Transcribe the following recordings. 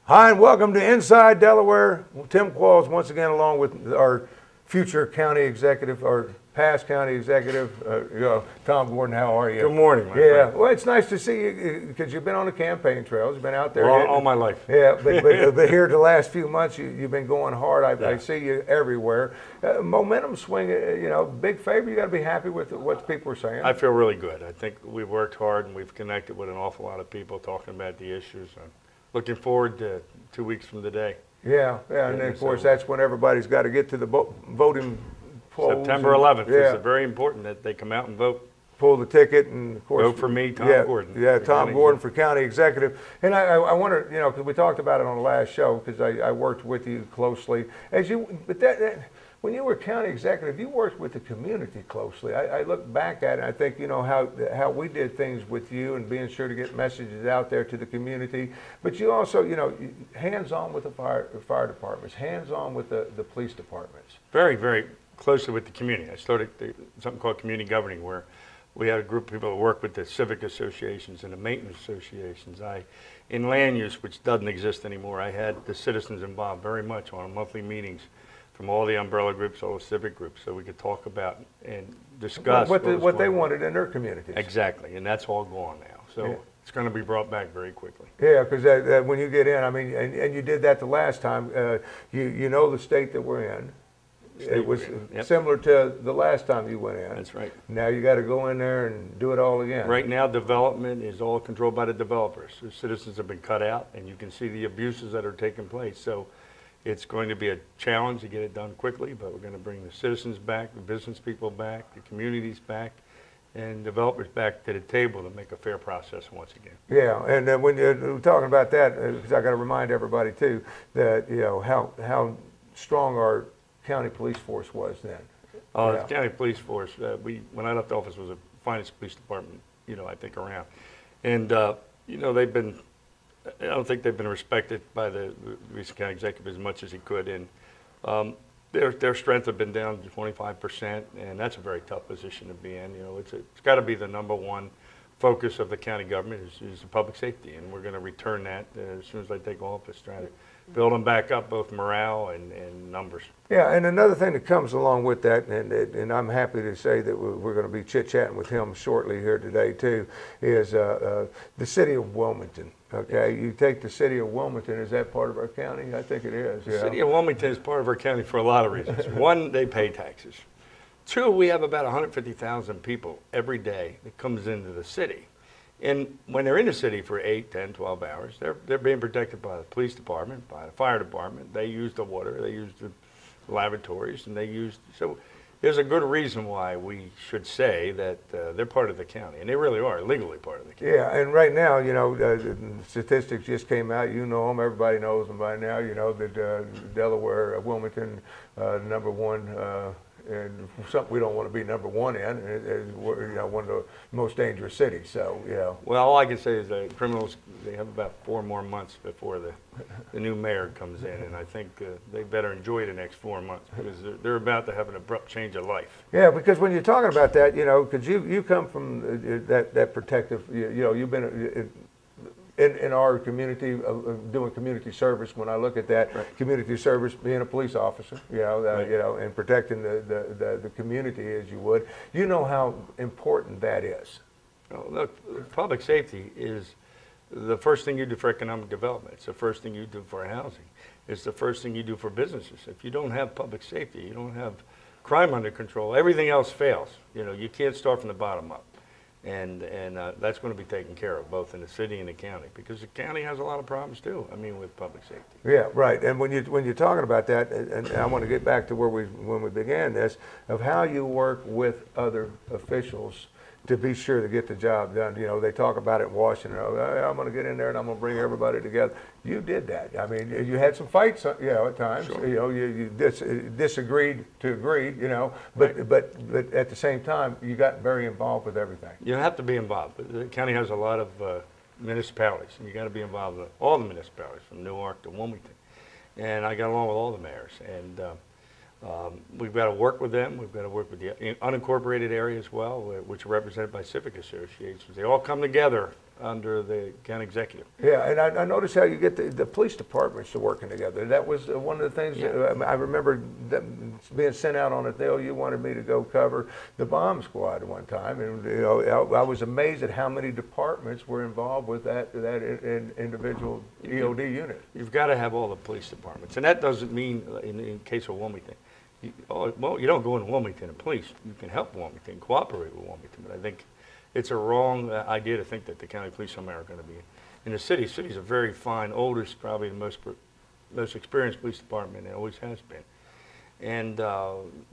Hi, and welcome to Inside Delaware. Tim Qualls once again, along with our future county executive, or past county executive, Tom Gordon. How are you? Good morning, my friend. Well, it's nice to see you because you've been on the campaign trails. You've been out there all my life. Yeah, but here the last few months, you've been going hard. I see you everywhere. Momentum swing, big favor. You got to be happy with what people are saying. I feel really good. I think we've worked hard and we've connected with an awful lot of people talking about the issues. I'm looking forward to 2 weeks from today. Yeah, and then of course that's when everybody's got to get to the voting polls. September 11th is very important that they come out and vote. Pull the ticket, and of course vote for me, Tom Gordon. Yeah, Tom Gordon for county executive. And I wonder, because we talked about it on the last show, because I worked with you closely when you were county executive, you worked with the community closely. I look back at it, and I think, how we did things with you and being sure to get messages out there to the community. But you also, hands-on with the fire departments, hands-on with the police departments. Very, very closely with the community. I started something called community governing, where we had a group of people that work with the civic associations and the maintenance associations. In land use, which doesn't exist anymore, I had the citizens involved very much on monthly meetings from all the umbrella groups, all the civic groups, so we could talk about and discuss what they wanted in their communities. Exactly, and that's all gone now. So it's going to be brought back very quickly. Yeah, because when you get in, and you did that the last time, you know the state that we're in. It was similar to the last time you went in. That's right. Now you got to go in there and do it all again. Right now, development is all controlled by the developers. The citizens have been cut out, and you can see the abuses that are taking place. So it's going to be a challenge to get it done quickly, but we're going to bring the citizens back, the business people back, the communities back, and developers back to the table to make a fair process once again. Yeah, and when you're talking about that, because I got to remind everybody too that how strong our county police force was then. The county police force, when I left office, was the finest police department, I think around, and they've been. I don't think they've been respected by the recent county executive as much as he could, and their strength have been down to 25%, and that's a very tough position to be in. It's got to be the #1 focus of the county government is the public safety, and we're going to return that as soon as they take office, try to build them back up, both morale and numbers. Yeah, and another thing that comes along with that, and I'm happy to say that we're going to be chit-chatting with him shortly here today too, is the city of Wilmington. Okay, you take the city of Wilmington, is that part of our county? I think it is. The city of Wilmington is part of our county for a lot of reasons. One, they pay taxes. Two, we have about 150,000 people every day that comes into the city. And when they're in the city for 8, 10, 12 hours, they're being protected by the police department, by the fire department. They use the water, they use the lavatories, and so there's a good reason why we should say that they're part of the county, and they really are legally part of the county. Yeah, and right now, statistics just came out. You know them, everybody knows them by now. That Delaware, Wilmington, #1. And something we don't want to be #1 in, is one of the most dangerous cities. So Well, all I can say is that criminals, they have about 4 more months before the new mayor comes in, and I think they better enjoy the next 4 months because they're about to have an abrupt change of life. Yeah, because when you're talking about that, because you come from that protective, you've been in our community, doing community service. When I look at that, community service, being a police officer, and protecting the community as you would, how important that is. Well, look, public safety is the first thing you do for economic development. It's the first thing you do for housing. It's the first thing you do for businesses. If you don't have public safety, you don't have crime under control, everything else fails. You can't start from the bottom up. And that's going to be taken care of both in the city and the county, because the county has a lot of problems too. With public safety. Yeah, right. And when you're talking about that, and I want to get back to when we began this, of how you work with other officials to be sure to get the job done. They talk about it in Washington. I'm going to get in there and I'm going to bring everybody together. You did that. You had some fights, at times. Sure. You disagreed to agree. But at the same time, you got very involved with everything. You have to be involved. The county has a lot of municipalities, and you got to be involved with all the municipalities, from Newark to Wilmington. And I got along with all the mayors, and we've got to work with them. We've got to work with the unincorporated area as well, which are represented by civic associations. They all come together under the county executive. Yeah, and I noticed how you get the police departments to working together. That was one of the things I remember being sent out on a deal. You wanted me to go cover the bomb squad one time, and I was amazed at how many departments were involved with that individual EOD unit. You've got to have all the police departments, and that doesn't mean in case of Wilmington. Well, you don't go in Wilmington and police. You can help Wilmington, cooperate with Wilmington, but I think it's a wrong idea to think that the county police somewhere are going to be in the city. City's a very fine, oldest, probably the most experienced police department. It always has been. And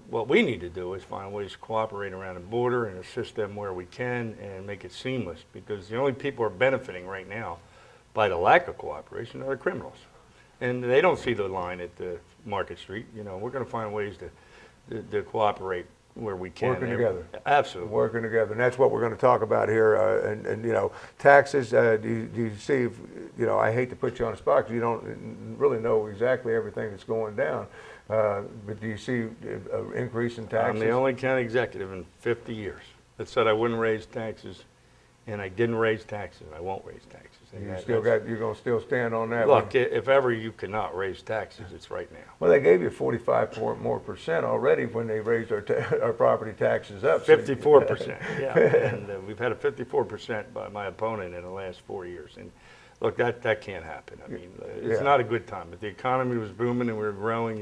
what we need to do is find ways to cooperate around the border and assist them where we can and make it seamless, because the only people who are benefiting right now by the lack of cooperation are the criminals. And they don't see the line at the Market Street. We're going to find ways to cooperate where we can. Working together. Absolutely. Working together. And that's what we're going to talk about here. And taxes, do you see, I hate to put you on the spot because you don't really know exactly everything that's going down. But do you see an increase in taxes? I'm the only county executive in 50 years that said I wouldn't raise taxes, and I didn't raise taxes. I won't raise taxes. You're going to still stand on that? Look, if ever you cannot raise taxes, it's right now. Well, they gave you 45% more already when they raised our property taxes up. 54%, yeah. And we've had a 54% by my opponent in the last 4 years. And look, that can't happen. I mean, it's not a good time. If the economy was booming and we were growing,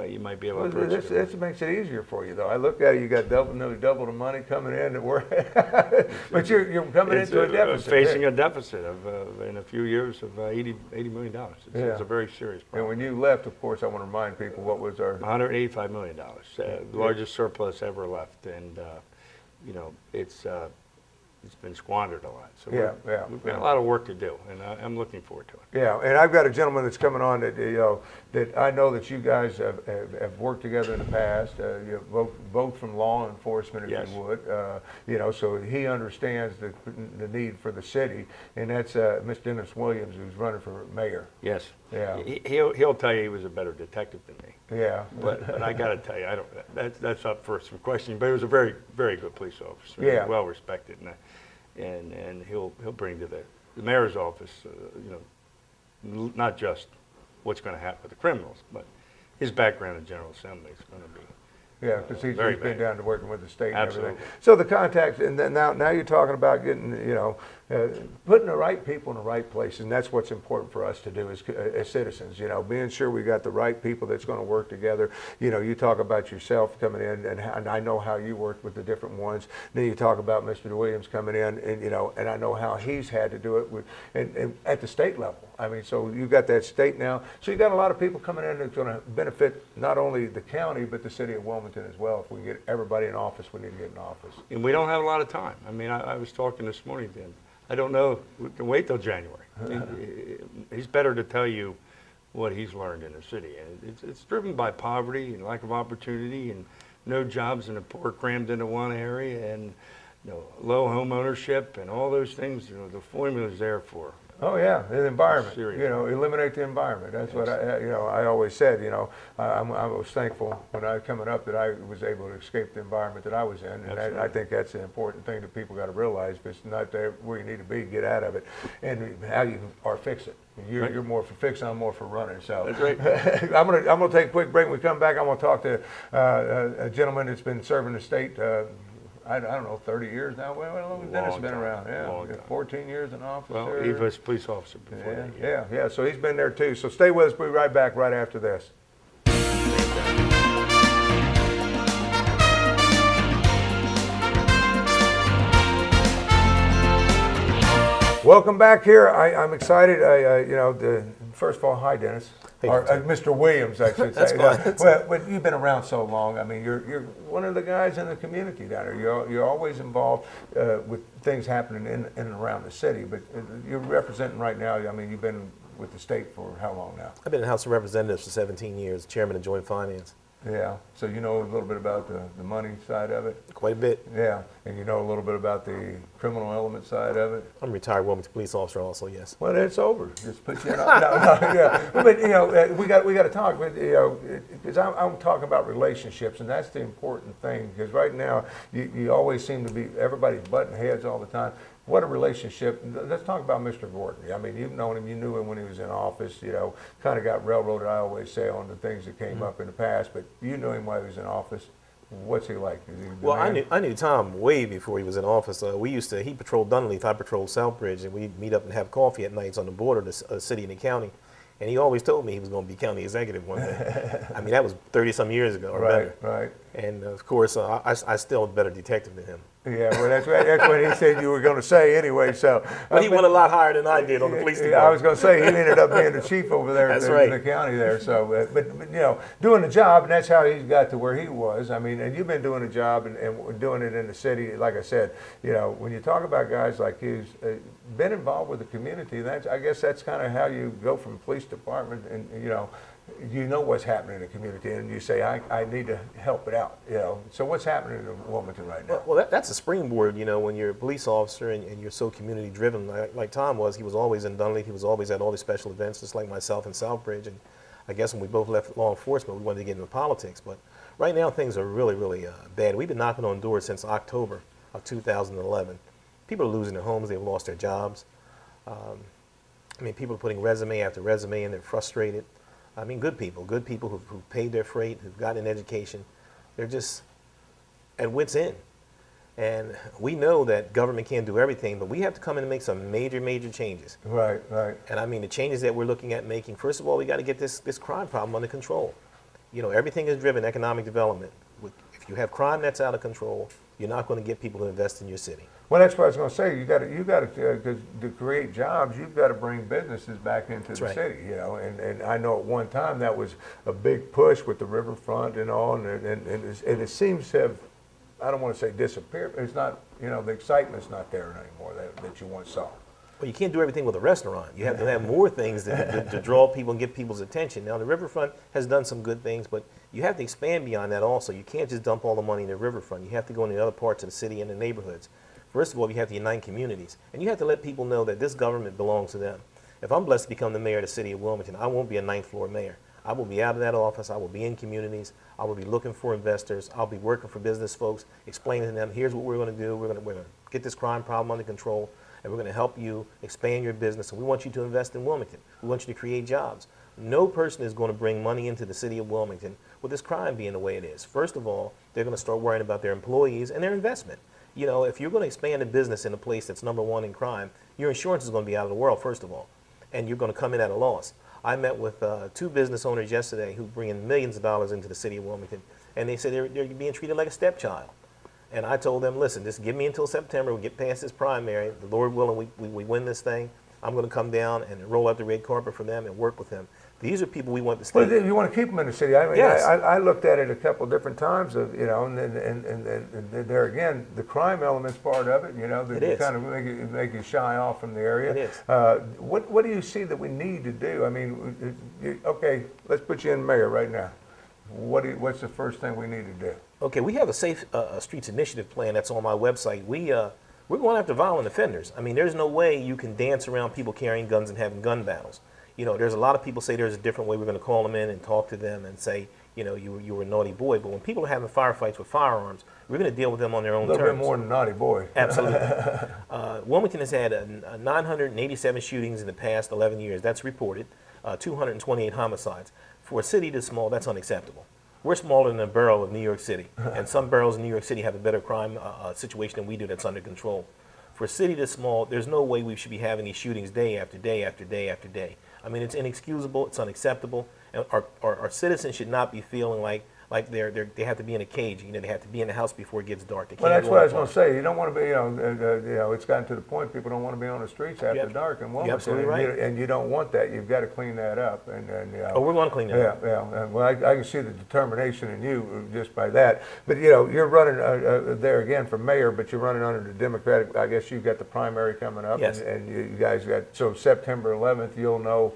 you might be able to approach it. This makes it easier for you, though. I look at it, you got nearly double the money coming in at work, but you're coming into a deficit. Facing a deficit of, in a few years, of $80 million. It's a very serious problem. And when you left, of course, I want to remind people what was our... $185 million, the largest surplus ever left. And, it's been squandered a lot. So we've got a lot of work to do, and I'm looking forward to it. Yeah, and I've got a gentleman that's coming on that that I know that you guys have worked together in the past, both from law enforcement, if you would. So he understands the need for the city, and that's Mr. Dennis Williams, who's running for mayor. Yes. Yeah. He'll tell you he was a better detective than me. Yeah. But I got to tell you, that's up for some questioning. But he was a very, very good police officer. Yeah. Well respected, and he'll bring to the mayor's office, not just what's going to happen with the criminals, but his background in General Assembly is going to be. Yeah, because he's been down to working with the state and everything. So the contacts, and then now you're talking about getting, putting the right people in the right place, and that's what's important for us to do as citizens. Being sure we got the right people that's going to work together. You talk about yourself coming in, and I know how you worked with the different ones. Then you talk about Mr. Williams coming in, and I know how he's had to do it and at the state level. I mean, so you got that state now. So you got a lot of people coming in that's going to benefit not only the county but the city of Wilmington as well. If we can get everybody in office, we need to get in office. And we don't have a lot of time. I mean, I was talking this morning to him. I don't know. We can wait till January. He's better to tell you what he's learned in the city. And it's driven by poverty and lack of opportunity and no jobs, and the poor crammed into one area, and low home ownership and all those things. The formula is there for. Oh yeah, the environment. Eliminate the environment. That's what I always said. I was thankful when I was coming up that I was able to escape the environment that I was in, and I think that's an important thing that people got to realize. If it's not there where you need to be, get out of it, and how you are fix it. You're more for fixing, I'm more for running. So that's right. I'm gonna take a quick break. When we come back, I'm gonna talk to a gentleman that's been serving the state. I don't know, 30 years now. Well, how long has Dennis been around? Yeah, 14 years in office. Well, he was a police officer before that. Yeah. So he's been there too. So stay with us. We'll be right back right after this. Welcome back here. I'm excited. First of all, hi, Dennis. Or Mr. Williams, I should say. Well, you've been around so long. I mean, you're one of the guys in the community down there. You're always involved with things happening in and around the city. But you're representing right now. I mean, you've been with the state for how long now? I've been in the House of Representatives for 17 years, chairman of Joint Finance. Yeah, so you know a little bit about the money side of it? Quite a bit. Yeah, and you know a little bit about the criminal element side of it? I'm a retired Wilmington police officer also, yes. Well, it's over. Just put you in. Yeah. But, we got to talk, because I'm talking about relationships, and that's the important thing, because right now, you always seem to be, everybody's butting heads all the time. what a relationship. Let's talk about Mr. Gordon. I mean, you've known him, you knew him when he was in office, you know, kind of got railroaded, I always say, on the things that came up in the past, but you knew him while he was in office. What's he like? Is he the Well, man? I knew Tom way before he was in office. He patrolled Dunleith, I patrolled Southbridge, and we'd meet up and have coffee at nights on the border of the city and the county. And he always told me he was going to be county executive one day. I mean, that was 30-some years ago or better. Right. And of course, I still a better detective than him. Yeah, well, that's what he said you were going to say anyway. So, But he went a lot higher than I did on the police department. I was going to say he ended up being the chief over there That's in right. the county there. So, but you know, doing the job, and that's how he got to where he was. I mean, and you've been doing the job and doing it in the city. Like I said, you know, when you talk about guys like you, been involved with the community. I guess that's kind of how you go from police department, and you know what's happening in the community, and you say, I need to help it out. You know, so what's happening in Wilmington right now? Well, that's a springboard, you know, when you're a police officer and you're so community driven, like Tom was. He was always in Dunleith. He was always at all these special events, just like myself in Southbridge. And I guess when we both left law enforcement, we wanted to get into politics. But right now, things are really, really bad. We've been knocking on doors since October of 2011. People are losing their homes. They've lost their jobs. I mean, people are putting resume after resume in. They're frustrated. I mean, good people who've paid their freight, who've gotten an education. They're just at wit's end. And we know that government can't do everything, but we have to come in and make some major, major changes. Right. And I mean, the changes that we're looking at making, first of all, we got to get this crime problem under control. You know, everything is driven economic development. If you have crime that's out of control, you're not going to get people to invest in your city. Well, that's what I was going to say. You got to to create jobs. You've got to bring businesses back into the city. You know, and I know at one time that was a big push with the riverfront and all, and it seems to have, I don't want to say disappeared. It's not, you know, the excitement's not there anymore that you once saw. Well, you can't do everything with a restaurant. You have to have more things to draw people and get people's attention. Now, the riverfront has done some good things, but you have to expand beyond that also. You can't just dump all the money in the riverfront. You have to go into the other parts of the city and the neighborhoods. First of all, you have to unite communities, and you have to let people know that this government belongs to them. If I'm blessed to become the mayor of the city of Wilmington, I won't be a ninth floor mayor. I will be out of that office. I will be in communities. I will be looking for investors. I'll be working for business folks, explaining to them, here's what we're going to do. We're going to get this crime problem under control, and we're going to help you expand your business, and we want you to invest in Wilmington. We want you to create jobs. No person is going to bring money into the city of Wilmington with this crime being the way it is. First of all, they're going to start worrying about their employees and their investment. You know, if you're going to expand a business in a place that's #1 in crime, your insurance is going to be out of the world, first of all, and you're going to come in at a loss. I met with 2 business owners yesterday who bring in millions of dollars into the city of Wilmington, and they said they're being treated like a stepchild. And I told them, listen, just give me until September. We get past this primary. The Lord willing, we win this thing. I'm going to come down and roll out the red carpet for them and work with them. These are people we want to stay. Well, you want to keep them in the city. I mean, yes. I looked at it a couple of different times, and there again, the crime element's part of it. You know, that kind of make you shy off from the area. It is. What do you see that we need to do? I mean, okay, let's put you in mayor right now. What's the first thing we need to do? Okay, we have a Safe Streets Initiative plan that's on my website. We're going after violent offenders. I mean, there's no way you can dance around people carrying guns and having gun battles. You know, there's a lot of people say there's a different way. We're going to call them in and talk to them and say, you know, you were a naughty boy. But when people are having firefights with firearms, we're going to deal with them on their own terms. A little bit more than naughty boy. Absolutely. Wilmington has had 987 shootings in the past 11 years. That's reported. 228 homicides. For a city this small, that's unacceptable. We're smaller than a borough of New York City, and some boroughs in New York City have a better crime situation than we do that's under control. For a city this small, there's no way we should be having these shootings day after day after day after day. I mean, it's inexcusable, it's unacceptable, and our citizens should not be feeling like they have to be in a cage. You know, they have to be in the house before it gets dark. They can't well, that's what I was going to say. You don't want to be, you know, it's gotten to the point people don't want to be on the streets after dark in Wilmington. You're absolutely right. And you don't want that. You've got to clean that up. Oh, we're going to clean that up. Yeah. Well, I can see the determination in you just by that. But, you know, you're running there again for mayor, but you're running under the Democratic. I guess you've got the primary coming up. Yes. And you guys got, so September 11th, you'll know.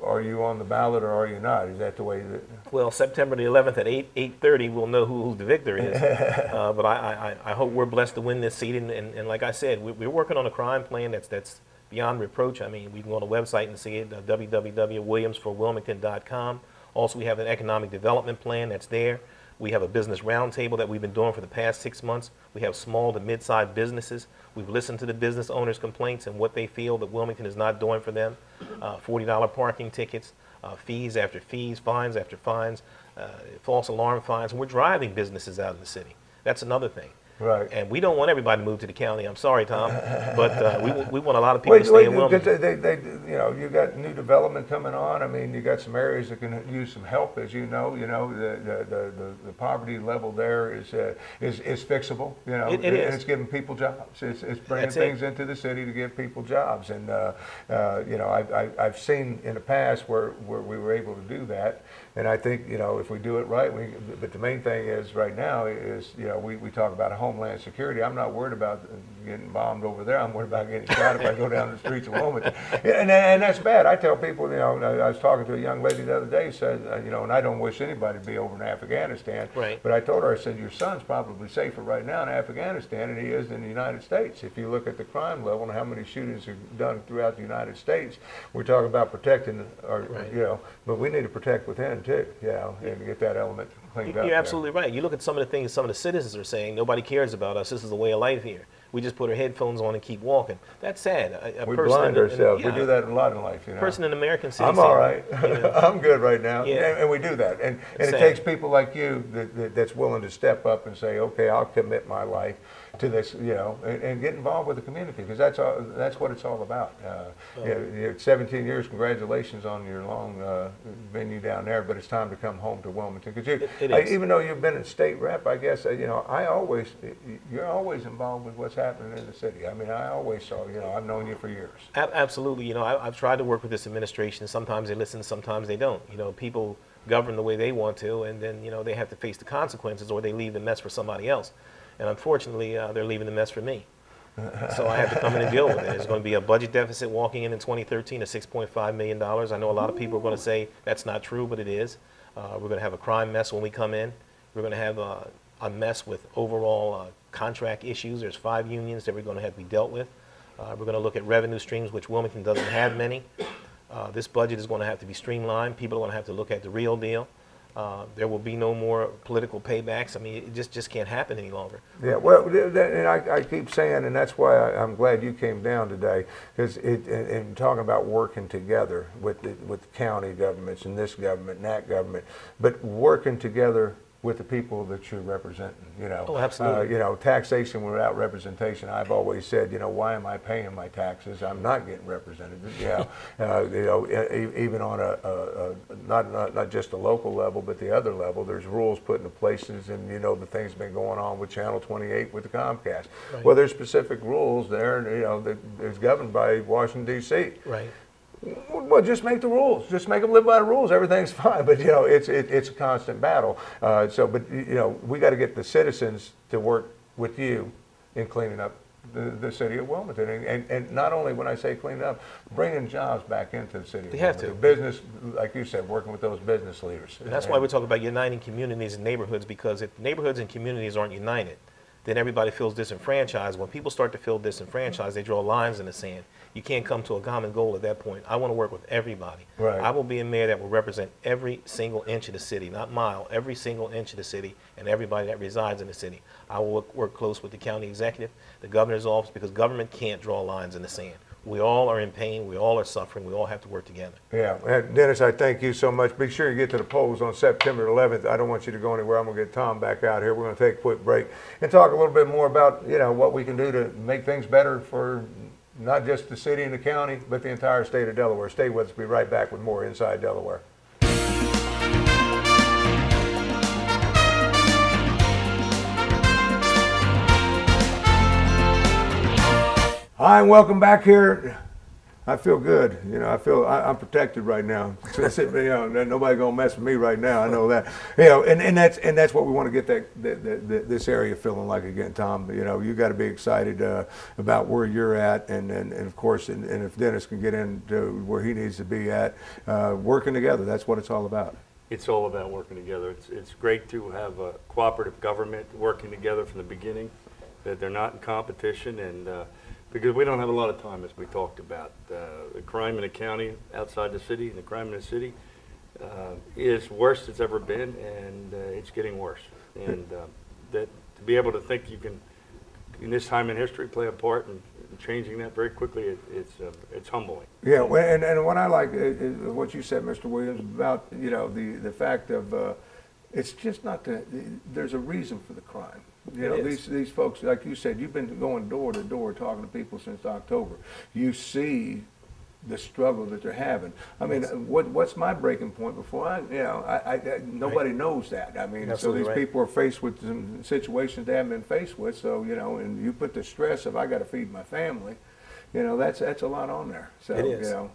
Are you on the ballot or are you not? Is that the way that? Well, September the 11th at 8:30, we'll know who the victor is. But I hope we're blessed to win this seat. And like I said, we're working on a crime plan that's beyond reproach. I mean, we can go on the website and see it, www.williamsforwilmington.com. Also, we have an economic development plan that's there. We have a business roundtable that we've been doing for the past 6 months. We have small to mid-sized businesses. We've listened to the business owners' complaints and what they feel that Wilmington is not doing for them. $40 parking tickets, fees after fees, fines after fines, false alarm fines. And we're driving businesses out of the city. That's another thing. Right. And we don't want everybody to move to the county. I'm sorry, Tom, but we want a lot of people to stay in Wilmington. You know, you got new development coming on. I mean, you got some areas that can use some help, as you know. You know, the poverty level there is fixable. You know, it is. And it's giving people jobs. It's bringing things into the city to give people jobs. And you know, I've seen in the past where we were able to do that. And I think, you know, if we do it right, but the main thing is right now is, you know, we talk about homeland security. I'm not worried about getting bombed over there. I'm worried about getting shot if I go down the streets of Wilmington. And that's bad. I tell people, you know, I was talking to a young lady the other day, said, you know, and I don't wish anybody to be over in Afghanistan. Right. But I told her, I said, your son's probably safer right now in Afghanistan than he is in the United States. If you look at the crime level and how many shootings are done throughout the United States, we're talking about protecting our, you know, but we need to protect within too, you know, and get that element cleaned up. You're absolutely right. You look at some of the things some of the citizens are saying, nobody cares about us, this is the way of life here. We just put our headphones on and keep walking. That's sad. We blind ourselves. We do that a lot in life, you know. Person in American city. I'm all right. You know, I'm good right now. Yeah. And we do that. And it takes people like you that's willing to step up and say, okay, I'll commit my life to this, you know, and get involved with the community, because that's what it's all about. You're 17 years, congratulations on your long venue down there, but it's time to come home to Wilmington. Because even though you've been a state rep, I guess, you know, you're always involved with what's happening in the city. I mean, I always saw, you know, I've known you for years. Absolutely. You know, I've tried to work with this administration. Sometimes they listen, sometimes they don't. You know, people govern the way they want to, and then, you know, they have to face the consequences, or they leave the mess for somebody else. And unfortunately, they're leaving the mess for me. So I have to come in and deal with it. There's going to be a budget deficit walking in 2013 of $6.5 million. I know a lot of people are going to say that's not true, but it is. We're going to have a crime mess when we come in. We're going to have a mess with overall contract issues. There's 5 unions that we're going to have to be dealt with. We're going to look at revenue streams, which Wilmington doesn't have many. This budget is going to have to be streamlined. People are going to have to look at the real deal. There will be no more political paybacks. I mean, it just can't happen any longer. Yeah, well, and I keep saying, and that's why I'm glad you came down today, because and talking about working together with the county governments and this government and that government, but working together with the people that you're representing, you know. Oh, absolutely. You know, taxation without representation. I've always said, you know, why am I paying my taxes? I'm not getting represented. You know, even on not just a local level, but the other level, there's rules put into places, and you know the things been going on with Channel 28 with the Comcast. Right. Well, there's specific rules there, and you know, that is governed by Washington D.C. Right. Well, just make the rules. Just make them live by the rules. Everything's fine. But you know, it's a constant battle. But you know, we got to get the citizens to work with you in cleaning up the city of Wilmington, and not only when I say cleaning up, bringing jobs back into the city. We have to. Business, like you said, working with those business leaders. And that's why we're talking about uniting communities and neighborhoods, because if neighborhoods and communities aren't united, then everybody feels disenfranchised. When people start to feel disenfranchised, they draw lines in the sand. You can't come to a common goal at that point. I want to work with everybody. Right. I will be a mayor that will represent every single inch of the city, not mile, every single inch of the city, and everybody that resides in the city. I will work close with the county executive, the governor's office, because government can't draw lines in the sand. We all are in pain. We all are suffering. We all have to work together. Yeah. And Dennis, I thank you so much. Be sure you get to the polls on September 11th. I don't want you to go anywhere. I'm going to get Tom back out here. We're going to take a quick break and talk a little bit more about, you know, what we can do to make things better for not just the city and the county, but the entire state of Delaware. Stay with us. We'll be right back with more Inside Delaware. Hi, and welcome back here. I feel good. You know, I'm protected right now. You know, nobody gonna mess with me right now. I know that. You know, and that's what we want to get this area feeling like again, Tom. You know, you got to be excited about where you're at, and of course, and if Dennis can get into where he needs to be at, working together. That's what it's all about. It's all about working together. It's great to have a cooperative government working together from the beginning. That they're not in competition, and because we don't have a lot of time, as we talked about. The crime in the county outside the city and the crime in the city, is worse it's ever been, and it's getting worse. And that to be able to think you can, in this time in history, play a part in changing that very quickly, it's humbling. Yeah, well, and what I like is what you said, Mr. Williams, about, you know, the fact of it's just not there's a reason for the crime. You know, these folks, like you said, you've been going door to door talking to people since October. You see the struggle that they're having. I mean, what's my breaking point before nobody knows that. I mean, so these people are faced with some situations they haven't been faced with. So, you know, and you put the stress of I got to feed my family. You know, that's a lot on there. So, it is. You know,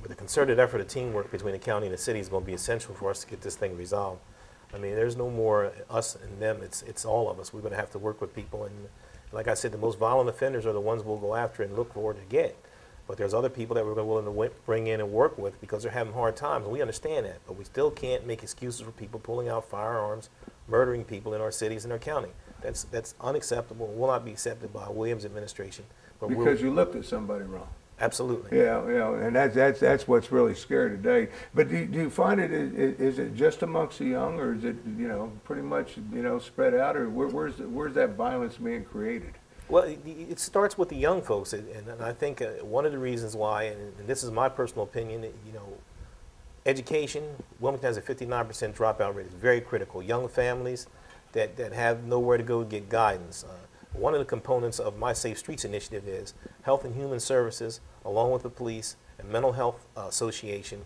but the concerted effort of teamwork between the county and the city is going to be essential for us to get this thing resolved. I mean, there's no more us and them. It's all of us. We're going to have to work with people. And like I said, the most violent offenders are the ones we'll go after and look forward to get. But there's other people that we're willing to bring in and work with because they're having hard times, and we understand that. But we still can't make excuses for people pulling out firearms, murdering people in our cities and our county. That's unacceptable and will not be accepted by Williams administration. But because you looked at somebody wrong. Absolutely. Yeah, yeah, and that's what's really scary today. But do you find is it just amongst the young, or is it, you know, pretty much, you know, spread out, or where's that violence being created? Well, it starts with the young folks, and I think one of the reasons why, and this is my personal opinion, you know, education. Wilmington has a 59% dropout rate. It's very critical. Young families that have nowhere to go to get guidance. One of the components of my Safe Streets initiative is Health and Human Services, along with the police and Mental Health Association,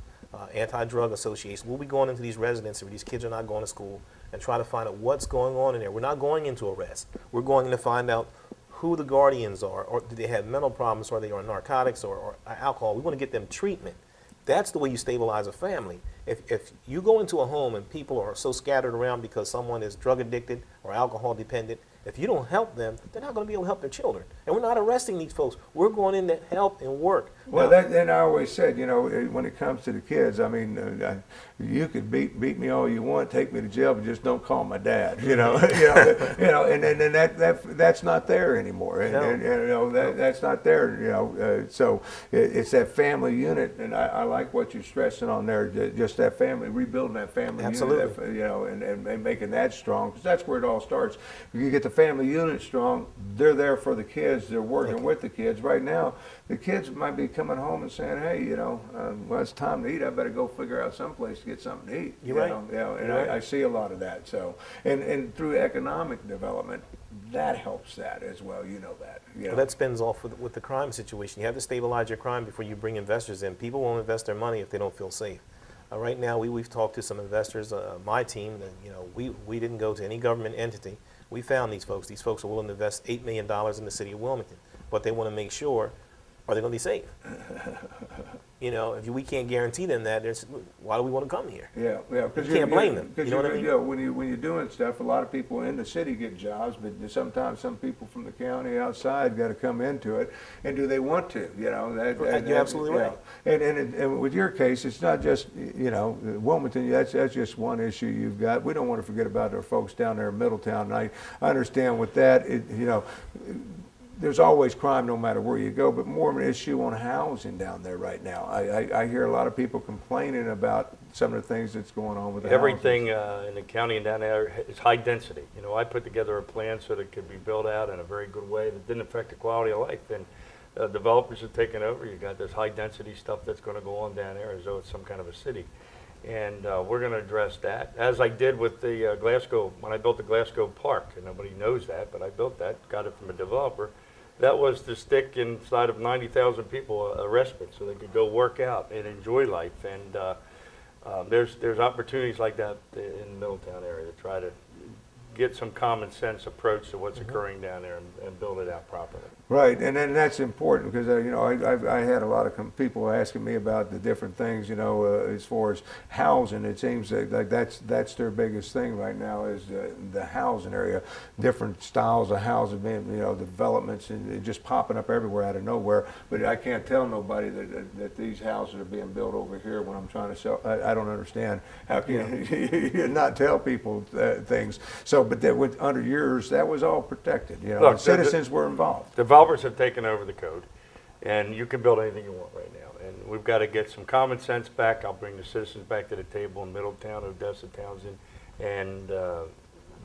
Anti-Drug Association. We'll be going into these residences where these kids are not going to school and try to find out what's going on in there. We're not going into arrest. We're going to find out who the guardians are, or do they have mental problems, or are they on narcotics or alcohol. We want to get them treatment. That's the way you stabilize a family. If you go into a home and people are so scattered around because someone is drug addicted or alcohol dependent, if you don't help them, they're not going to be able to help their children. And we're not arresting these folks. We're going in to help and work. Well, and I always said, you know, when it comes to the kids, I mean, you could beat me all you want, take me to jail, but just don't call my dad. You know, and that's not there anymore. And you know, that's not there. You know, so it's that family unit, and I like what you're stressing on there. Just that family, rebuilding that family unit. You know, and making that strong, because that's where it all starts. You get the family unit strong, they're there for the kids, they're working with the kids. Right now, the kids might be coming home and saying, hey, you know, well, it's time to eat, I better go figure out someplace to get something to eat. You're right. You know, and I see a lot of that. So, and through economic development, that helps that as well, you know that. You know. Well, that spins off with the crime situation. You have to stabilize your crime before you bring investors in. People won't invest their money if they don't feel safe. Right now, we've talked to some investors, my team, and, you know, we didn't go to any government entity. We found these folks. These folks are willing to invest $8 million in the city of Wilmington, but they want to make sure, are they going to be safe? You know, if we can't guarantee them that, why do we want to come here? Yeah, because you can't blame them. You know what I mean? You know, when you're doing stuff, a lot of people in the city get jobs, but sometimes some people from the county outside got to come into it. And do they want to? You know, you're absolutely right. And with your case, it's not just, you know, Wilmington. That's just one issue you've got. We don't want to forget about our folks down there in Middletown. And I understand with that, you know. There's always crime no matter where you go, but more of an issue on housing down there right now. I hear a lot of people complaining about some of the things that's going on with the everything in the county and down there is high density. You know, I put together a plan so that it could be built out in a very good way that didn't affect the quality of life. And developers have taken over. You got this high density stuff that's going to go on down there as though it's some kind of a city. And we're going to address that, as I did with the Glasgow, when I built the Glasgow Park. And nobody knows that, but I built that, got it from a developer. That was to stick inside of 90,000 people a respite so they could go work out and enjoy life. And there's opportunities like that in the Middletown area to try to get some common sense approach to what's occurring down there and build it out properly. Right, and then that's important because you know I had a lot of people asking me about the different things, you know, as far as housing. It seems like that's their biggest thing right now is the housing area, different styles of housing, being, you know, developments and just popping up everywhere out of nowhere. But I can't tell nobody that these houses are being built over here when I'm trying to sell. I don't understand how can you not tell people things. So, but that under yours, that was all protected. You know, Look, citizens were involved. Developers have taken over the code. And you can build anything you want right now. And we've got to get some common sense back. I'll bring the citizens back to the table in Middletown, Odessa, Townsend, and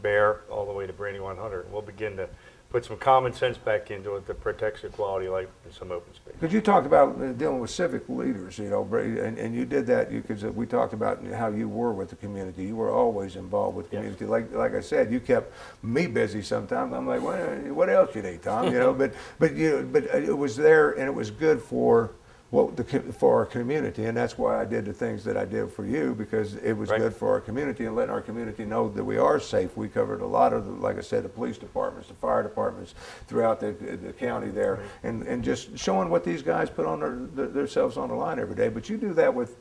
Bear, all the way to Brandywine Hunter. We'll begin to put some common sense back into it that protects the quality of life and some open space. Because you talked about dealing with civic leaders, you know, and you did that because we talked about how you were with the community. You were always involved with the community. Yes. Like I said, you kept me busy sometimes. I'm like, what else you need, Tom? You know, but it was there, and it was good for for our community, and that's why I did the things that I did for you, because it was Right. good for our community and letting our community know that we are safe. We covered a lot of, like I said, the police departments, the fire departments throughout the county there, and just showing what these guys put on themselves on the line every day. But you do that with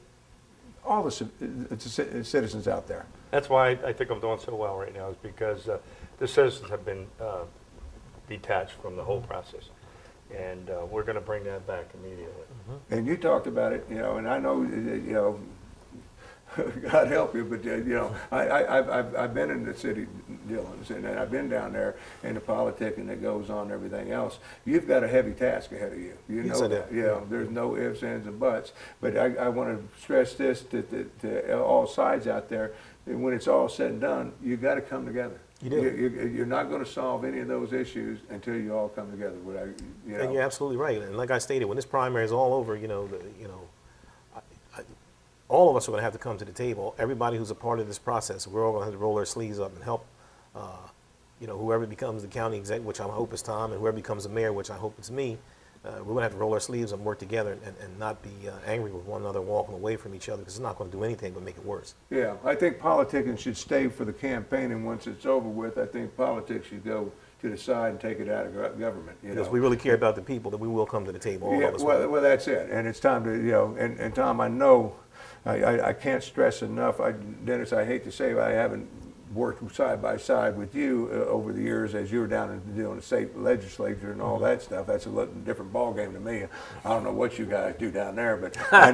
all the citizens out there. That's why I think I'm doing so well right now, is because the citizens have been detached from the whole process. And we're going to bring that back immediately. And you talked about it, you know, and I know, you know, God help you, but you know, I've been in the city, Dylan, and I've been down there in the politicking that goes on and everything else. You've got a heavy task ahead of you. You know that. You know, there's no ifs, ands, and buts. But I want to stress this to all sides out there. When it's all said and done, you got to come together. You do. You're not going to solve any of those issues until you all come together. You know. And you're absolutely right. And like I stated, when this primary is all over, you know, all of us are going to have to come to the table. Everybody who's a part of this process, we're all going to have to roll our sleeves up and help. You know, whoever becomes the county exec, which I hope is Tom, and whoever becomes the mayor, which I hope it's me. We're going to have to roll our sleeves up and work together and not be angry with one another, walking away from each other, because it's not going to do anything but make it worse. Yeah, I think politicking should stay for the campaign, and once it's over with, I think politics should go to the side and take it out of government. You Because know? we really care about the people, that we will come to the table, all Yeah, of us. well, that's it, and it's time to, you know, and Tom, I know, I can't stress enough, Dennis, I hate to say it, I haven't worked side by side with you over the years as you were down in doing the state legislature and all that stuff. That's a different ball game to me. I don't know what you guys do down there, but I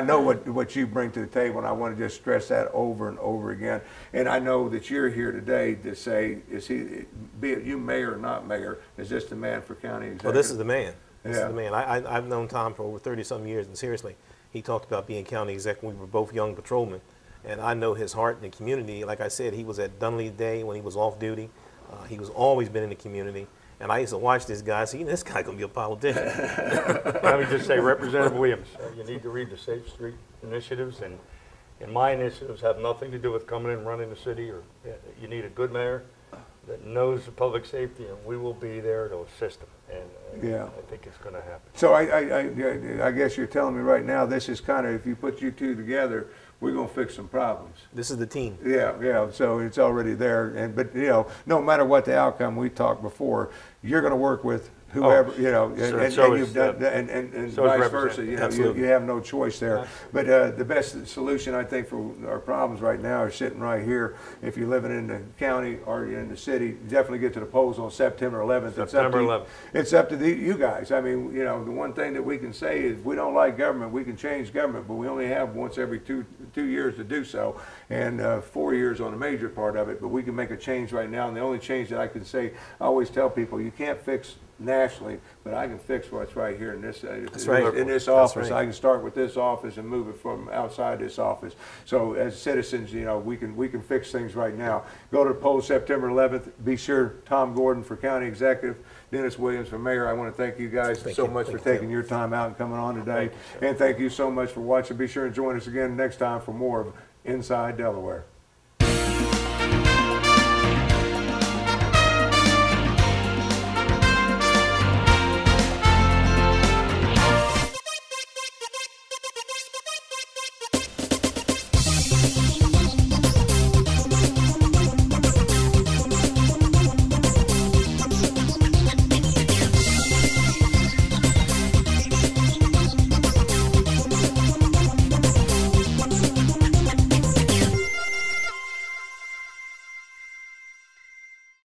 know what you bring to the table, and I want to just stress that over and over again. And I know that you're here today to say, be it you mayor or not mayor, is this the man for county executive? Well, this is the man. This Yeah. is the man. I've known Tom for over 30-some years, and seriously, he talked about being county exec when we were both young patrolmen. And I know his heart in the community. Like I said, he was at Dunley Day when he was off duty. He was always been in the community. And I used to watch this guy, so you know, this guy gonna be a politician. Let me just say, Representative Williams, you need to read the Safe Street initiatives, and my initiatives have nothing to do with coming in and running the city. Or you need a good mayor that knows the public safety, and we will be there to assist them. And Yeah. I think it's going to happen. So I guess you're telling me right now, this is kind of, if you put you two together, we're going to fix some problems. This is the team. Yeah, so it's already there. But, you know, no matter what the outcome, we talked before, you're going to work with whoever, you know, and you've done, and so is vice versa, you know, you have no choice there. But the best solution, I think, for our problems right now are sitting right here. If you're living in the county or you're in the city, definitely get to the polls on September 11th. September 11th. It's up to you guys. I mean, you know, the one thing that we can say is we don't like government, we can change government, but we only have once every two years to do so, and 4 years on a major part of it, but we can make a change right now. And the only change that I can say, I always tell people, you can't fix nationally, but I can fix what's right here in this in this office. I can start with this office and move it from outside this office. So as citizens, you know, we can fix things right now. Go to the poll September 11th. Be sure Tom Gordon for county executive, Dennis Williams for mayor. I want to thank you guys so much for taking your time out and coming on today. And thank you so much for watching. Be sure and join us again next time for more of Inside Delaware.